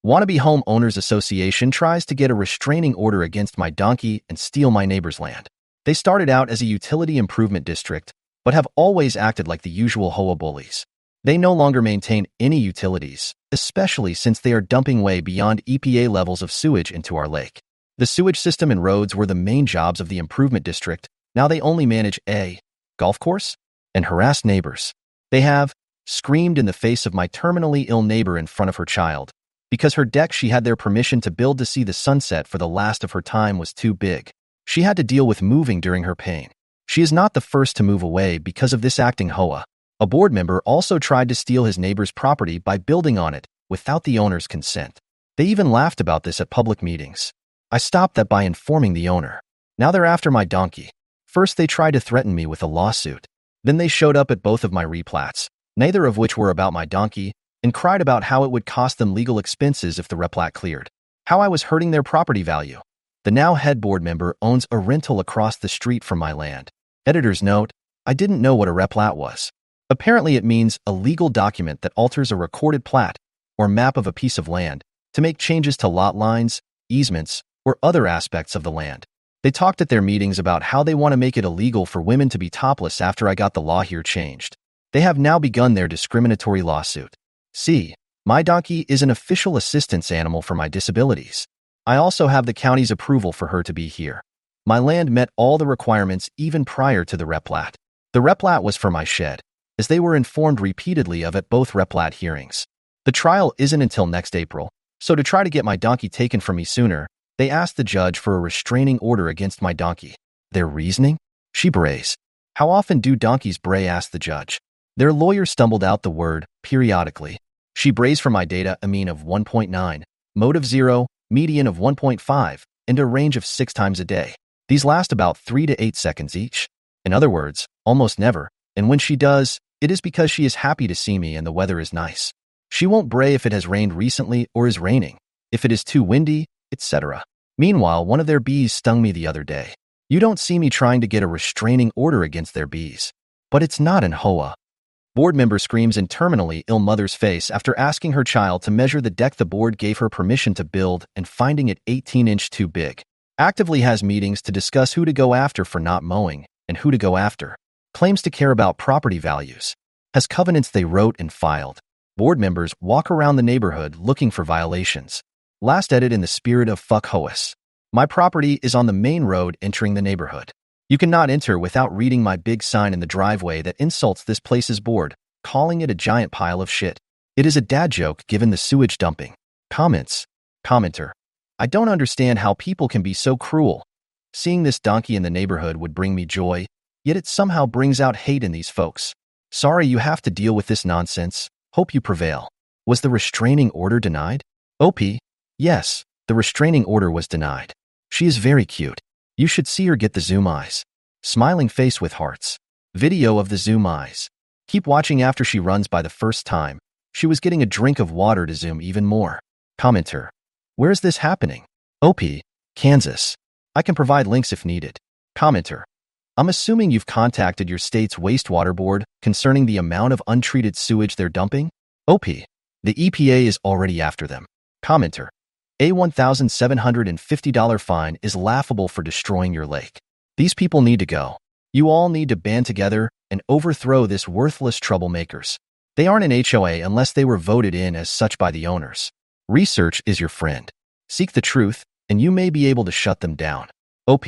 Wannabe Homeowners Association tries to get a restraining order against my donkey and steal my neighbor's land. They started out as a utility improvement district, but have always acted like the usual Hoa bullies. They no longer maintain any utilities, especially since they are dumping way beyond EPA levels of sewage into our lake. The sewage system and roads were the main jobs of the improvement district. Now they only manage a golf course and harass neighbors. They have screamed in the face of my terminally ill neighbor in front of her child, because her deck she had their permission to build to see the sunset for the last of her time was too big. She had to deal with moving during her pain. She is not the first to move away because of this acting Hoa. A board member also tried to steal his neighbor's property by building on it without the owner's consent. They even laughed about this at public meetings. I stopped that by informing the owner. Now they're after my donkey. First they tried to threaten me with a lawsuit. Then they showed up at both of my replats, neither of which were about my donkey, and cried about how it would cost them legal expenses if the replat cleared. How I was hurting their property value. The now head board member owns a rental across the street from my land. Editor's note, I didn't know what a replat was. Apparently it means a legal document that alters a recorded plat or map of a piece of land to make changes to lot lines, easements, or other aspects of the land. They talked at their meetings about how they want to make it illegal for women to be topless after I got the law here changed. They have now begun their discriminatory lawsuit. See, my donkey is an official assistance animal for my disabilities. I also have the county's approval for her to be here. My land met all the requirements even prior to the replat. The replat was for my shed, as they were informed repeatedly of at both replat hearings. The trial isn't until next April, so to try to get my donkey taken from me sooner, they asked the judge for a restraining order against my donkey. Their reasoning? She brays. How often do donkeys bray? Asked the judge. Their lawyer stumbled out the word, periodically. She brays for my data a mean of 1.9, mode of 0, median of 1.5, and a range of 6 times a day. These last about 3 to 8 seconds each. In other words, almost never, and when she does, it is because she is happy to see me and the weather is nice. She won't bray if it has rained recently or is raining, if it is too windy, etc. Meanwhile, one of their bees stung me the other day. You don't see me trying to get a restraining order against their bees. But it's not in Hoa. Board member screams in terminally ill mother's face after asking her child to measure the deck the board gave her permission to build and finding it 18-inch too big. Actively has meetings to discuss who to go after for not mowing and who to go after. Claims to care about property values. Has covenants they wrote and filed. Board members walk around the neighborhood looking for violations. Last edit in the spirit of fuck Hoas. My property is on the main road entering the neighborhood. You cannot enter without reading my big sign in the driveway that insults this place's board, calling it a giant pile of shit. It is a dad joke given the sewage dumping. Comments. Commenter. I don't understand how people can be so cruel. Seeing this donkey in the neighborhood would bring me joy, yet it somehow brings out hate in these folks. Sorry you have to deal with this nonsense. Hope you prevail. Was the restraining order denied? OP. Yes, the restraining order was denied. She is very cute. You should see her get the zoom eyes. Smiling face with hearts. Video of the zoom eyes. Keep watching after she runs by the first time. She was getting a drink of water to zoom even more. Commenter. Where is this happening? OP. Kansas. I can provide links if needed. Commenter. I'm assuming you've contacted your state's wastewater board concerning the amount of untreated sewage they're dumping? OP. The EPA is already after them. Commenter. A $1,750 fine is laughable for destroying your lake. These people need to go. You all need to band together and overthrow this worthless troublemakers. They aren't an HOA unless they were voted in as such by the owners. Research is your friend. Seek the truth, and you may be able to shut them down. OP.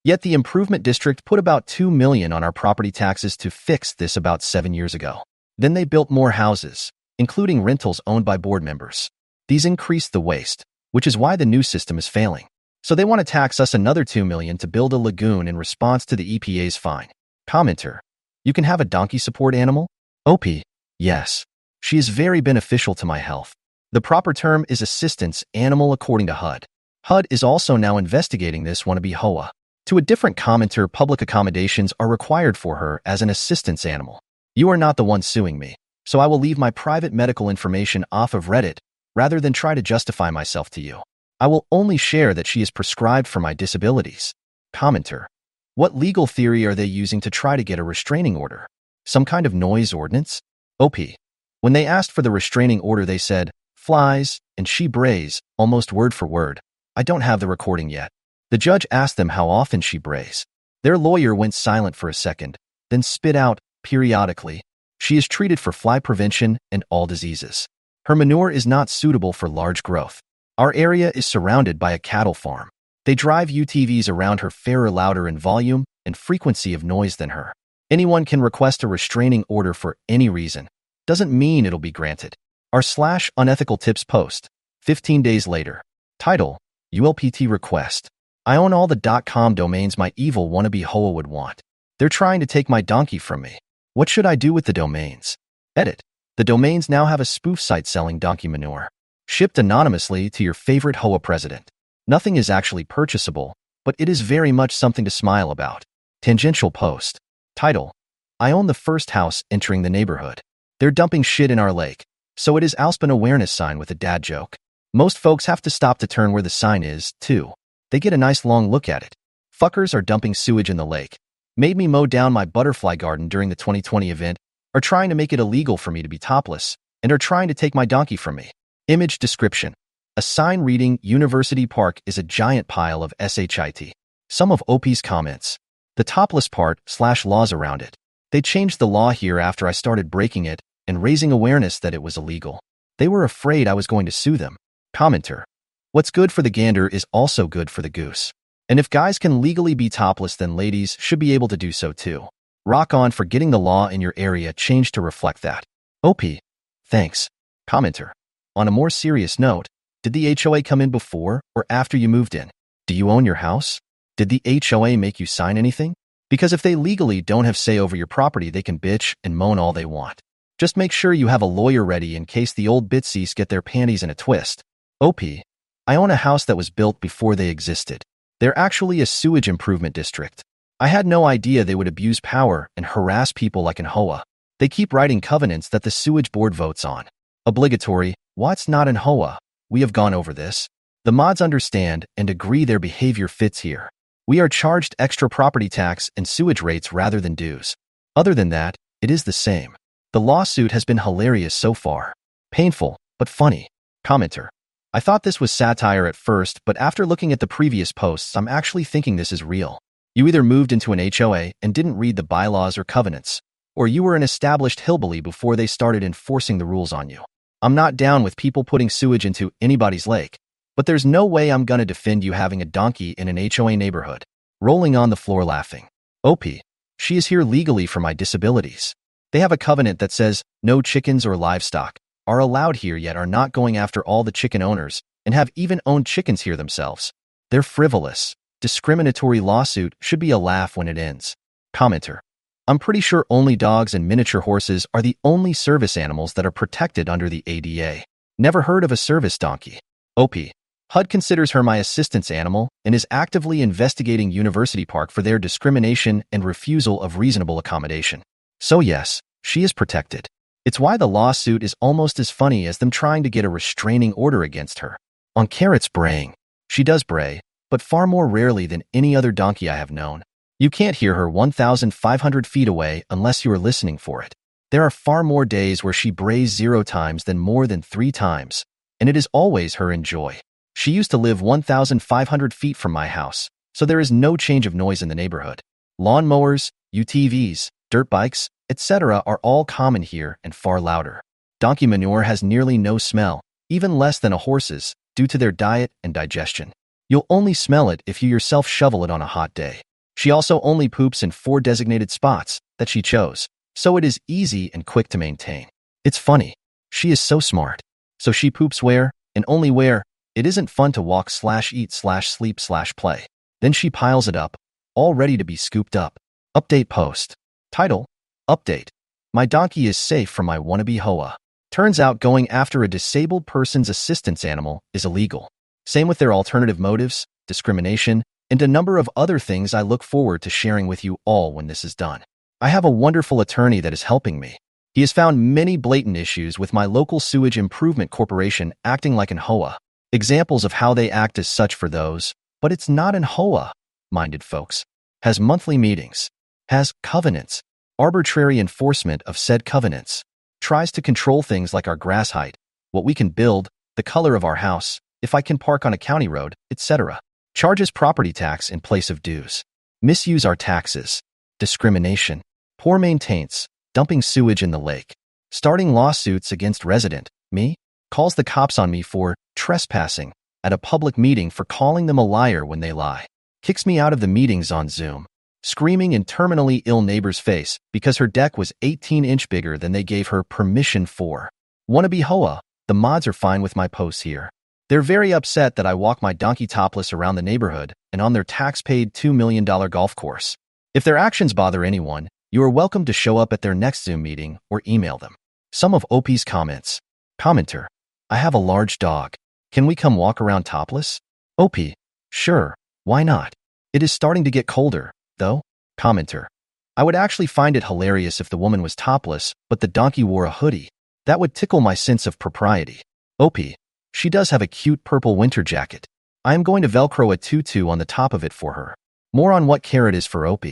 Yet the improvement district put about $2 million on our property taxes to fix this about 7 years ago. Then they built more houses, including rentals owned by board members. These increased the waste, which is why the new system is failing. So they want to tax us another $2 million to build a lagoon in response to the EPA's fine. Commenter. You can have a donkey support animal? OP. Yes. She is very beneficial to my health. The proper term is assistance animal according to HUD. HUD is also now investigating this wannabe Hoa. To a different commenter, public accommodations are required for her as an assistance animal. You are not the one suing me, so I will leave my private medical information off of Reddit rather than try to justify myself to you. I will only share that she is prescribed for my disabilities. Commenter. What legal theory are they using to try to get a restraining order? Some kind of noise ordinance? OP. When they asked for the restraining order, they said, flies, and she brays, almost word for word. I don't have the recording yet. The judge asked them how often she brays. Their lawyer went silent for a second, then spit out, periodically. She is treated for fly prevention and all diseases. Her manure is not suitable for large growth. Our area is surrounded by a cattle farm. They drive UTVs around her fairer, louder in volume and frequency of noise than her. Anyone can request a restraining order for any reason. Doesn't mean it'll be granted. R/unethical tips post. 15 days later. Title: ULPT request. I own all the .com domains my evil wannabe Hoa would want. They're trying to take my donkey from me. What should I do with the domains? Edit. The domains now have a spoof site selling donkey manure. Shipped anonymously to your favorite Hoa president. Nothing is actually purchasable, but it is very much something to smile about. Tangential post. Title: I own the first house entering the neighborhood. They're dumping shit in our lake, so it is Alspan awareness sign with a dad joke. Most folks have to stop to turn where the sign is, too. They get a nice long look at it. Fuckers are dumping sewage in the lake. Made me mow down my butterfly garden during the 2020 event, are trying to make it illegal for me to be topless, and are trying to take my donkey from me. Image description. A sign reading University Park is a giant pile of shit. Some of OP's comments. The topless part / laws around it. They changed the law here after I started breaking it and raising awareness that it was illegal. They were afraid I was going to sue them. Commenter. What's good for the gander is also good for the goose. And if guys can legally be topless, then ladies should be able to do so too. Rock on for getting the law in your area changed to reflect that. OP. Thanks. Commenter. On a more serious note, did the HOA come in before or after you moved in? Do you own your house? Did the HOA make you sign anything? Because if they legally don't have say over your property, they can bitch and moan all they want. Just make sure you have a lawyer ready in case the old bitsies get their panties in a twist. OP. I own a house that was built before they existed. They're actually a sewage improvement district. I had no idea they would abuse power and harass people like in Hoa. They keep writing covenants that the sewage board votes on. Obligatory. What's not in Hoa? We have gone over this. The mods understand and agree their behavior fits here. We are charged extra property tax and sewage rates rather than dues. Other than that, it is the same. The lawsuit has been hilarious so far. Painful, but funny. Commenter. I thought this was satire at first, but after looking at the previous posts, I'm actually thinking this is real. You either moved into an HOA and didn't read the bylaws or covenants, or you were an established hillbilly before they started enforcing the rules on you. I'm not down with people putting sewage into anybody's lake, but there's no way I'm gonna defend you having a donkey in an HOA neighborhood. Rolling on the floor laughing. OP. She is here legally for my disabilities. They have a covenant that says no chickens or livestock are allowed here, yet are not going after all the chicken owners and have even owned chickens here themselves. They're frivolous. Discriminatory lawsuit should be a laugh when it ends. Commenter. I'm pretty sure only dogs and miniature horses are the only service animals that are protected under the ADA. Never heard of a service donkey. OP. HUD considers her my assistance animal and is actively investigating University Park for their discrimination and refusal of reasonable accommodation. So yes, she is protected. It's why the lawsuit is almost as funny as them trying to get a restraining order against her. On Carrot's braying. She does bray, but far more rarely than any other donkey I have known. You can't hear her 1,500 feet away unless you are listening for it. There are far more days where she brays 0 times than more than 3 times, and it is always her in joy. She used to live 1,500 feet from my house, so there is no change of noise in the neighborhood. Lawnmowers, UTVs, dirt bikes, etc. are all common here and far louder. Donkey manure has nearly no smell, even less than a horse's, due to their diet and digestion. You'll only smell it if you yourself shovel it on a hot day. She also only poops in 4 designated spots that she chose, so it is easy and quick to maintain. It's funny. She is so smart. So she poops where, and only where, it isn't fun to walk / eat / sleep / play. Then she piles it up, all ready to be scooped up. Update post. Title: Update. My donkey is safe from my wannabe Hoa. Turns out going after a disabled person's assistance animal is illegal. Same with their alternative motives, discrimination, and a number of other things I look forward to sharing with you all when this is done. I have a wonderful attorney that is helping me. He has found many blatant issues with my local sewage improvement corporation acting like an Hoa. Examples of how they act as such for those, but it's not an Hoa-minded folks. Has monthly meetings. Has covenants. Arbitrary enforcement of said covenants. Tries to control things like our grass height, what we can build, the color of our house, if I can park on a county road, etc. Charges property tax in place of dues. Misuse our taxes. Discrimination. Poor maintenance. Dumping sewage in the lake. Starting lawsuits against resident, me? Calls the cops on me for trespassing at a public meeting for calling them a liar when they lie. Kicks me out of the meetings on Zoom. Screaming in terminally ill neighbor's face because her deck was 18-inch bigger than they gave her permission for. Wannabe hoa, the mods are fine with my posts here. They're very upset that I walk my donkey topless around the neighborhood and on their tax-paid $2 million golf course. If their actions bother anyone, you are welcome to show up at their next Zoom meeting or email them. Some of OP's comments. Commenter. I have a large dog. Can we come walk around topless? OP. Sure, why not? It is starting to get colder, though. Commenter. I would actually find it hilarious if the woman was topless, but the donkey wore a hoodie. That would tickle my sense of propriety. OP. She does have a cute purple winter jacket. I am going to Velcro a tutu on the top of it for her. More on what Carrot is for OP.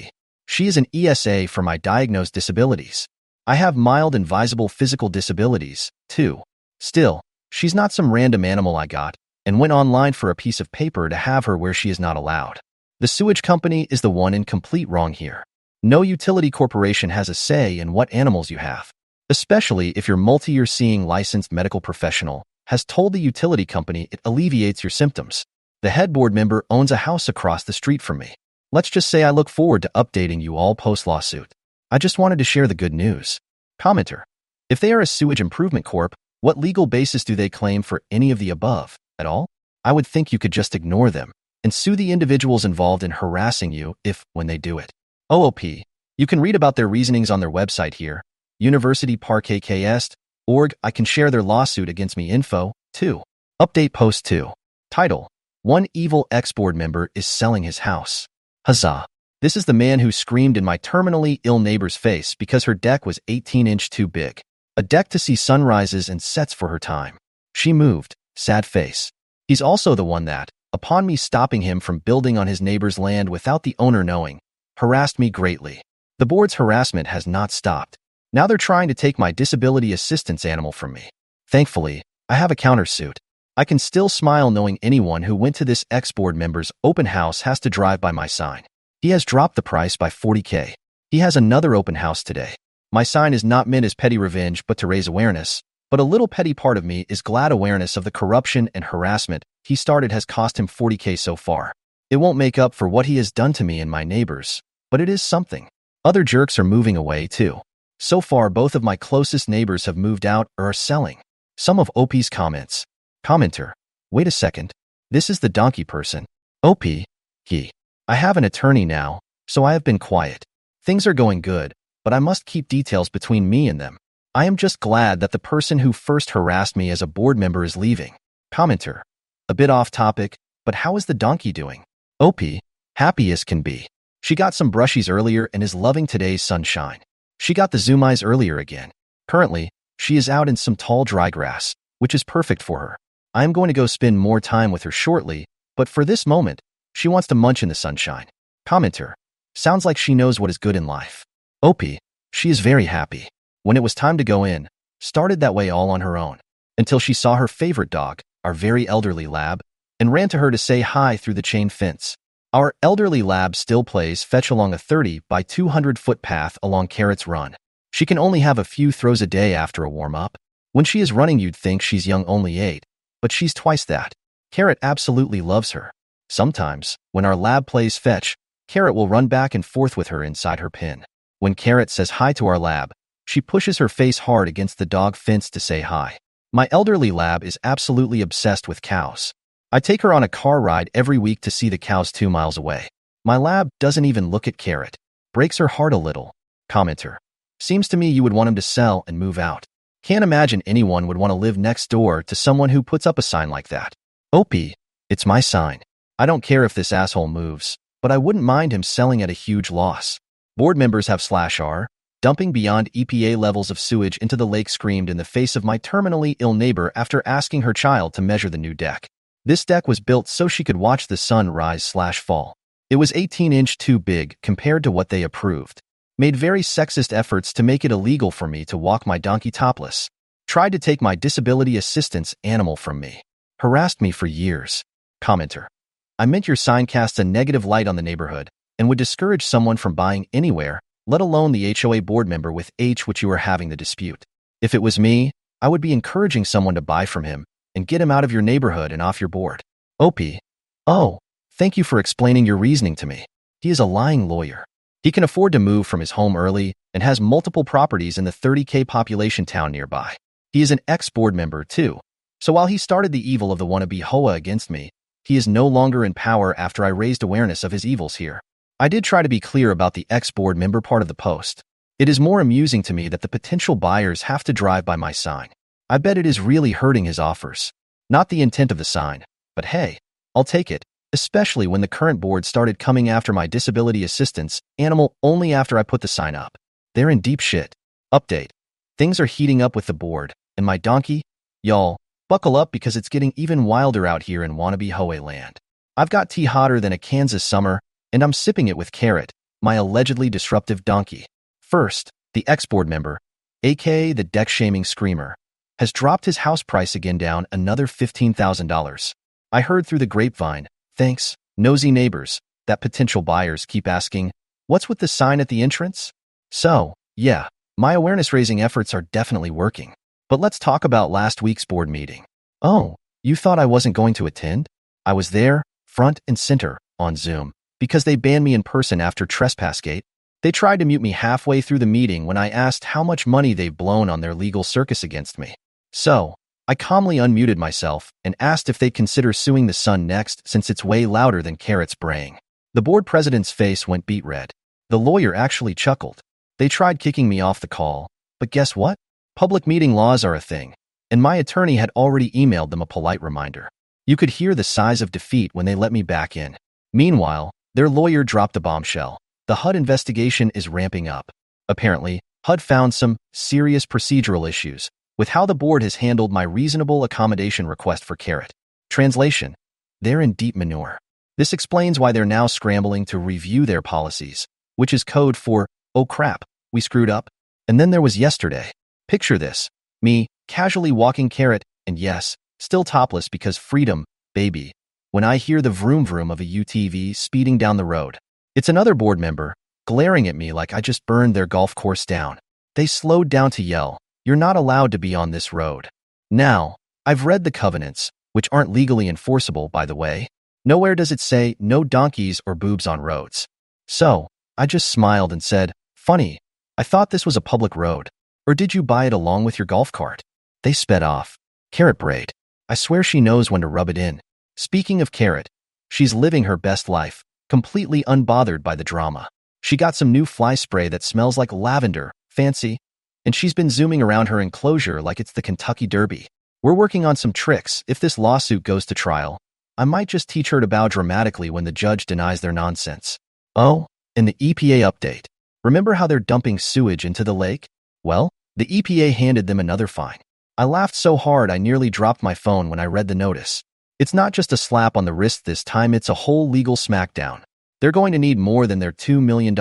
She is an ESA for my diagnosed disabilities. I have mild and visible physical disabilities, too. Still, she's not some random animal I got and went online for a piece of paper to have her where she is not allowed. The sewage company is the one in complete wrong here. No utility corporation has a say in what animals you have, especially if your multi-year seeing licensed medical professional has told the utility company it alleviates your symptoms. The head board member owns a house across the street from me. Let's just say I look forward to updating you all post-lawsuit. I just wanted to share the good news. Commenter. If they are a sewage improvement corp, what legal basis do they claim for any of the above at all? I would think you could just ignore them and sue the individuals involved in harassing you if, when they do it. OOP. You can read about their reasonings on their website here. universityparkks.org. I can share their lawsuit against me info, too. Update post 2. Title. One evil ex-board member is selling his house. Huzzah. This is the man who screamed in my terminally ill neighbor's face because her deck was 18-inch too big. A deck to see sunrises and sets for her time. She moved. Sad face. He's also the one that, upon me stopping him from building on his neighbor's land without the owner knowing, harassed me greatly. The board's harassment has not stopped. Now they're trying to take my disability assistance animal from me. Thankfully, I have a countersuit. I can still smile knowing anyone who went to this ex-board member's open house has to drive by my sign. He has dropped the price by $40K. He has another open house today. My sign is not meant as petty revenge but to raise awareness, but a little petty part of me is glad awareness of the corruption and harassment he started has cost him $40K so far. It won't make up for what he has done to me and my neighbors, but it is something. Other jerks are moving away too. So far, both of my closest neighbors have moved out or are selling. Some of OP's comments. Commenter. Wait a second. This is the donkey person. OP. He. I have an attorney now, so I have been quiet. Things are going good, but I must keep details between me and them. I am just glad that the person who first harassed me as a board member is leaving. Commenter. A bit off topic, but how is the donkey doing? OP. Happy as can be. She got some brushies earlier and is loving today's sunshine. She got the Euthanize earlier again. Currently, she is out in some tall dry grass, which is perfect for her. I am going to go spend more time with her shortly, but for this moment, she wants to munch in the sunshine. Commenter. Sounds like she knows what is good in life. OP. She is very happy. When it was time to go in, started that way all on her own, until she saw her favorite dog, our very elderly lab, and ran to her to say hi through the chain fence. Our elderly lab still plays fetch along a 30 by 200-foot path along Carrot's Run. She can only have a few throws a day after a warm-up. When she is running, you'd think she's young, only 8, but she's twice that. Carrot absolutely loves her. Sometimes, when our lab plays fetch, Carrot will run back and forth with her inside her pen. When Carrot says hi to our lab, she pushes her face hard against the dog fence to say hi. My elderly lab is absolutely obsessed with cows. I take her on a car ride every week to see the cows 2 miles away. My lab doesn't even look at Carrot. Breaks her heart a little. Commenter. Seems to me you would want him to sell and move out. Can't imagine anyone would want to live next door to someone who puts up a sign like that. OP. It's my sign. I don't care if this asshole moves, but I wouldn't mind him selling at a huge loss. Board members have /r. Dumping beyond EPA levels of sewage into the lake screamed in the face of my terminally ill neighbor after asking her child to measure the new deck. This deck was built so she could watch the sun rise/fall. It was 18-inch too big compared to what they approved. Made very sexist efforts to make it illegal for me to walk my donkey topless. tried to take my disability assistance animal from me, harassed me for years. Commenter. I meant your sign casts a negative light on the neighborhood and would discourage someone from buying anywhere, let alone the HOA board member with which you are having the dispute. If it was me, I would be encouraging someone to buy from him and get him out of your neighborhood and off your board. OP. Oh, thank you for explaining your reasoning to me. He is a lying lawyer. He can afford to move from his home early and has multiple properties in the 30K population town nearby. He is an ex-board member, too. So while he started the evil of the wannabe HOA against me, he is no longer in power after I raised awareness of his evils here. I did try to be clear about the ex-board member part of the post. It is more amusing to me that the potential buyers have to drive by my sign. I bet it is really hurting his offers. Not the intent of the sign, but hey, I'll take it, especially when the current board started coming after my disability assistance animal only after I put the sign up. They're in deep shit. Update. Things are heating up with the board, and my donkey? Y'all, buckle up because it's getting even wilder out here in wannabe HOA land. I've got tea hotter than a Kansas summer, and I'm sipping it with Carrot, my allegedly disruptive donkey. First, the ex-board member, aka the deck-shaming screamer, has dropped his house price again down another $15,000. I heard through the grapevine, thanks, nosy neighbors, that potential buyers keep asking, what's with the sign at the entrance? So, yeah, my awareness-raising efforts are definitely working. But let's talk about last week's board meeting. Oh, you thought I wasn't going to attend? I was there, front and center, on Zoom, because they banned me in person after Trespassgate. They tried to mute me halfway through the meeting when I asked how much money they've blown on their legal circus against me. So, I calmly unmuted myself and asked if they'd consider suing the Sun next since it's way louder than Carrot's braying. The board president's face went beet red. The lawyer actually chuckled. They tried kicking me off the call, but guess what? Public meeting laws are a thing, and my attorney had already emailed them a polite reminder. You could hear the sighs of defeat when they let me back in. Meanwhile, their lawyer dropped the bombshell. The HUD investigation is ramping up. Apparently, HUD found some serious procedural issues with how the board has handled my reasonable accommodation request for Carrot. Translation: they're in deep manure. This explains why they're now scrambling to review their policies, which is code for, oh crap, we screwed up. And then there was yesterday. Picture this, me, casually walking Carrot, and yes, still topless because freedom, baby, when I hear the vroom vroom of a UTV speeding down the road. It's another board member, glaring at me like I just burned their golf course down. They slowed down to yell, "You're not allowed to be on this road." Now, I've read the covenants, which aren't legally enforceable, by the way. Nowhere does it say no donkeys or boobs on roads. So, I just smiled and said, funny, I thought this was a public road. Or did you buy it along with your golf cart? They sped off. Carrot brayed. I swear she knows when to rub it in. Speaking of Carrot, she's living her best life, completely unbothered by the drama. She got some new fly spray that smells like lavender, fancy, and she's been zooming around her enclosure like it's the Kentucky Derby. We're working on some tricks. If this lawsuit goes to trial, I might just teach her to bow dramatically when the judge denies their nonsense. Oh, and the EPA update. Remember how they're dumping sewage into the lake? Well, the EPA handed them another fine. I laughed so hard I nearly dropped my phone when I read the notice. It's not just a slap on the wrist this time, it's a whole legal smackdown. They're going to need more than their $2 million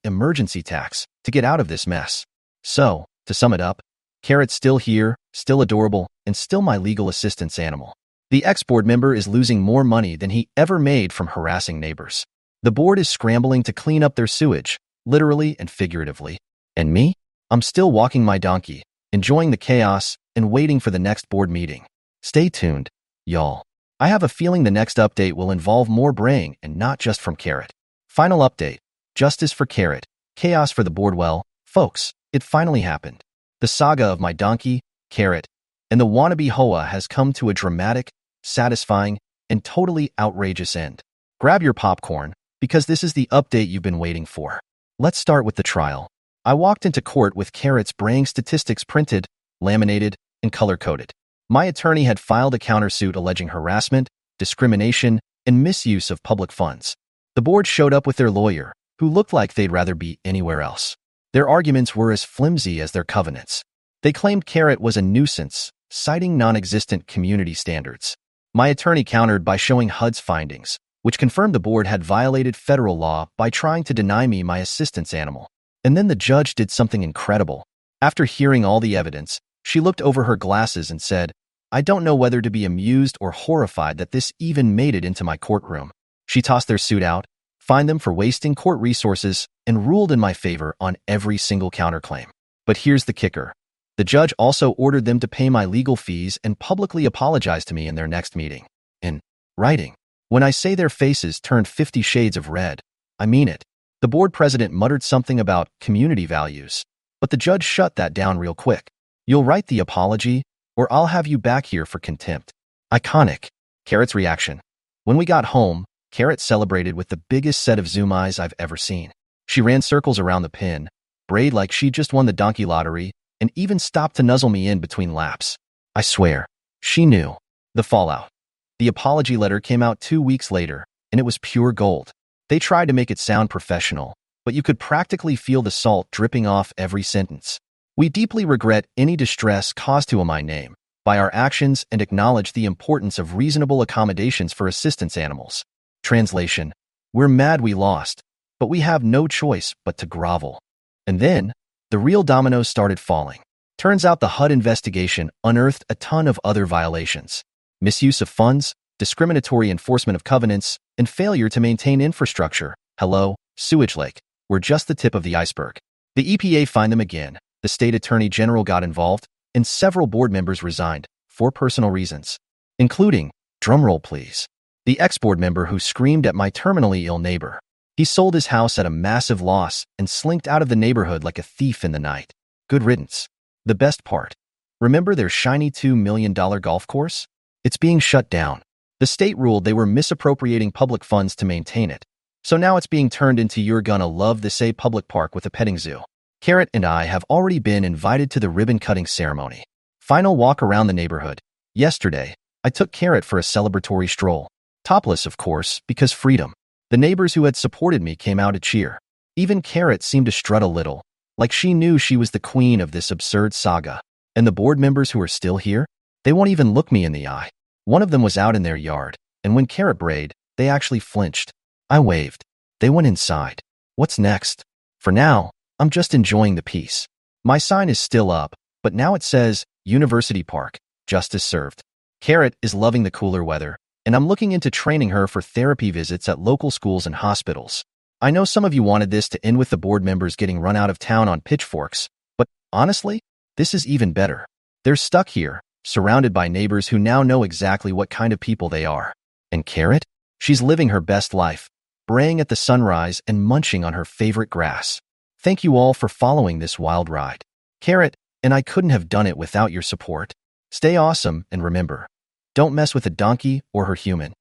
emergency tax to get out of this mess. So, to sum it up, Carrot's still here, still adorable, and still my legal assistance animal. The ex-board member is losing more money than he ever made from harassing neighbors. The board is scrambling to clean up their sewage, literally and figuratively. And me? I'm still walking my donkey, enjoying the chaos, and waiting for the next board meeting. Stay tuned, y'all. I have a feeling the next update will involve more braying and not just from Carrot. Final update. Justice for Carrot. Chaos for the board. Well, folks, it finally happened. The saga of my donkey, Carrot, and the wannabe HOA has come to a dramatic, satisfying, and totally outrageous end. Grab your popcorn, because this is the update you've been waiting for. Let's start with the trial. I walked into court with Carrot's braying statistics printed, laminated, and color-coded. My attorney had filed a countersuit alleging harassment, discrimination, and misuse of public funds. The board showed up with their lawyer, who looked like they'd rather be anywhere else. Their arguments were as flimsy as their covenants. They claimed Carrot was a nuisance, citing non-existent community standards. My attorney countered by showing HUD's findings, which confirmed the board had violated federal law by trying to deny me my assistance animal. And then the judge did something incredible. After hearing all the evidence, She looked over her glasses and said, I don't know whether to be amused or horrified that this even made it into my courtroom. She tossed their suit out, fined them for wasting court resources, and ruled in my favor on every single counterclaim. But here's the kicker. The judge also ordered them to pay my legal fees and publicly apologize to me in their next meeting. In writing. When I say their faces turned 50 shades of red, I mean it. The board president muttered something about community values, but the judge shut that down real quick. You'll write the apology, or I'll have you back here for contempt. Iconic. Carrot's reaction. When we got home, Carrot celebrated with the biggest set of zoom eyes I've ever seen. She ran circles around the pin, brayed like she'd just won the donkey lottery, and even stopped to nuzzle me in between laps. I swear, she knew. The fallout. The apology letter came out 2 weeks later, and it was pure gold. They tried to make it sound professional, but you could practically feel the salt dripping off every sentence. We deeply regret any distress caused to my name by our actions and acknowledge the importance of reasonable accommodations for assistance animals. Translation. We're mad we lost, but we have no choice but to grovel. And then, the real dominoes started falling. Turns out the HUD investigation unearthed a ton of other violations. Misuse of funds, discriminatory enforcement of covenants, and failure to maintain infrastructure, sewage lake, were just the tip of the iceberg. The EPA fined them again, the state attorney general got involved, and several board members resigned, for personal reasons, including, drumroll please, the ex-board member who screamed at my terminally ill neighbor. He sold his house at a massive loss and slinked out of the neighborhood like a thief in the night. Good riddance. The best part. Remember their shiny $2 million golf course? It's being shut down. The state ruled they were misappropriating public funds to maintain it. So now it's being turned into you're gonna love this public park with a petting zoo. Carrot and I have already been invited to the ribbon-cutting ceremony. Final walk around the neighborhood. Yesterday, I took Carrot for a celebratory stroll. Topless, of course, because freedom. The neighbors who had supported me came out to cheer. Even Carrot seemed to strut a little, like she knew she was the queen of this absurd saga. And the board members who are still here? They won't even look me in the eye. One of them was out in their yard, and when Carrot brayed, they actually flinched. I waved. They went inside. What's next? For now, I'm just enjoying the peace. My sign is still up, but now it says, University Park, justice served. Carrot is loving the cooler weather, and I'm looking into training her for therapy visits at local schools and hospitals. I know some of you wanted this to end with the board members getting run out of town on pitchforks, but honestly, this is even better. They're stuck here, surrounded by neighbors who now know exactly what kind of people they are. And Carrot? She's living her best life, braying at the sunrise and munching on her favorite grass. Thank you all for following this wild ride. Carrot, and I couldn't have done it without your support. Stay awesome, and remember, don't mess with a donkey or her human.